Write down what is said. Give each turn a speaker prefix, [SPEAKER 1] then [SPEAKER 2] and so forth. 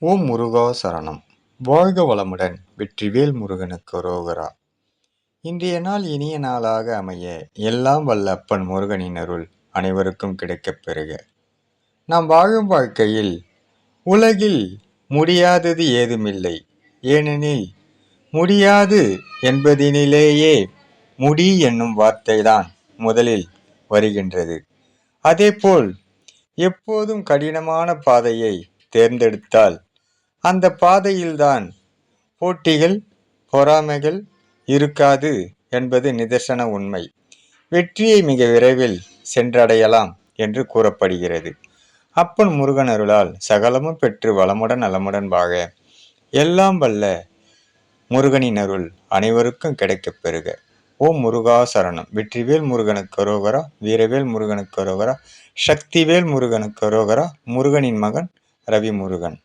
[SPEAKER 1] ஓம் முருகா சரணம். வாழ்க வளமுடன். வெற்றிவேல் முருகனுக்கு அரோகரா. இன்றைய நாள் இனிய நாளாக அமைய எல்லாம் வல்ல அப்பன் முருகனின் அருள் அனைவருக்கும் கிடைக்கப் பெறுக. நாம் வாழும் வாழ்க்கையில் உலகில் முடியாதது ஏதுமில்லை. ஏனெனில் முடியாது என்பதினிலேயே முடி என்னும் வார்த்தைதான் முதலில் வருகின்றது. அதேபோல் எப்போதும் கடினமான பாதையை தேர்ந்தெடுத்தால் அந்த பாதையில்தான் போட்டிகள், பொறாமைகள் இருக்காது என்பது நிதர்சன உண்மை. வெற்றியை மிக விரைவில் சென்றடையலாம் என்று கூறப்படுகிறது. அப்பன் முருகன் அருளால் சகலமும் பெற்று வளமுடன் நலமுடன் வாழ எல்லாம் வல்ல முருகனின் அருள் அனைவருக்கும் கிடைக்கப் பெறுக. ஓம் முருகா சரணம். வெற்றிவேல் முருகனுக்கு அரோகரா. வீரவேல் முருகனுக்கு அரோகரா. சக்திவேல் முருகனுக்கு அரோகரா. முருகனின் மகன் ரவி முருகன்.